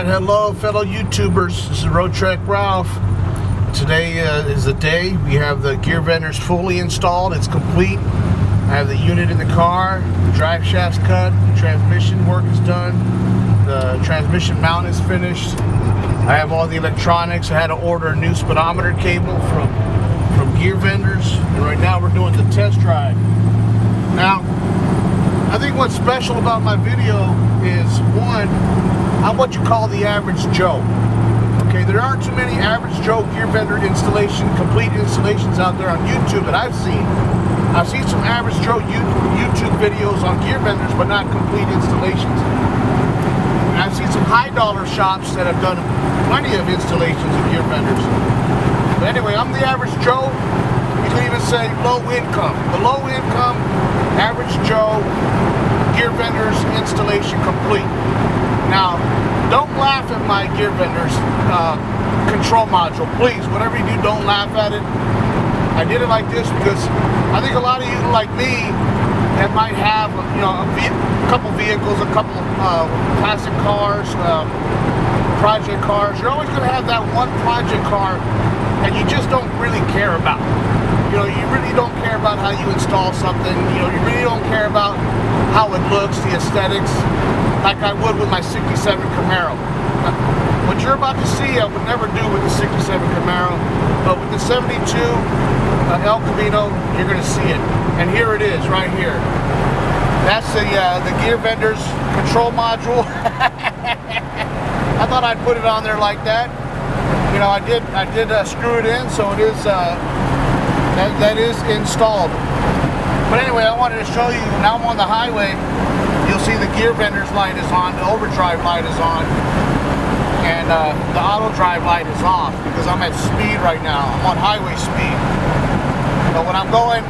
hello fellow YouTubers. This is Road Trek Ralph. Today is the day. We have the gear vendors fully installed. It's complete. I have the unit in the car, the drive shaft's cut, the transmission work is done, the transmission mount is finished. I have all the electronics. I had to order a new speedometer cable from gear vendors, and right now we're doing the test drive. Now, I think what's special about my video is, one, I'm what you call the average Joe. Okay, there aren't too many average Joe gear vendor complete installations out there on YouTube that I've seen. I've seen some average Joe YouTube videos on gear vendors, but not complete installations. And I've seen some high dollar shops that have done plenty of installations of gear vendors. But anyway, I'm the average Joe. You can even say low income. The low income, average Joe, gear vendors installation complete. Now, don't laugh at my gear vendors control module, please. Whatever you do, don't laugh at it. I did it like this because I think a lot of you like me that might have, you know, a couple vehicles, a couple classic cars, project cars. You're always going to have that one project car that you just don't really care about. You know, you really don't care about how you install something. You know, you really don't care about how it looks, the aesthetics, like I would with my 67 Camaro. What you're about to see, I would never do with the 67 Camaro, but with the 72 El Camino, you're going to see it. And here it is, right here. That's the gear vendor's control module. I thought I'd put it on there like that. You know, I did screw it in, so it is that is installed. But anyway, I wanted to show you. Now I'm on the highway. You'll see the gear vendor's light is on, the overdrive light is on, and the auto drive light is off because I'm at speed right now. I'm on highway speed. But when I'm going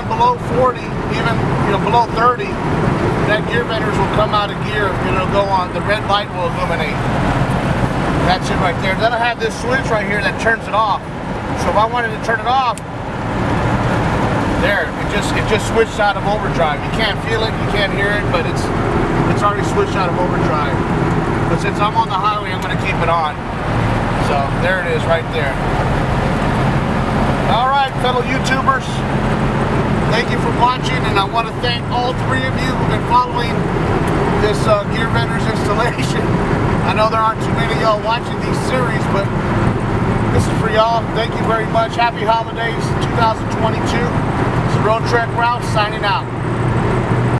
below 40, even below 30, that gear vendors will come out of gear. It'll go on. The red light will illuminate. That's it right there. Then I have this switch right here that turns it off. So if I wanted to turn it off, there, it just switched out of overdrive. You can't feel it, you can't hear it, but it's already switched out of overdrive. But since I'm on the highway, I'm going to keep it on. So there it is right there. All right, fellow YouTubers, thank you for watching, and I want to thank all three of you who've been following this gear vendors installation. I know there aren't too many of y'all watching these series, but this is for y'all. Thank you very much. Happy holidays 2022. This is Road Trek Ralph signing out.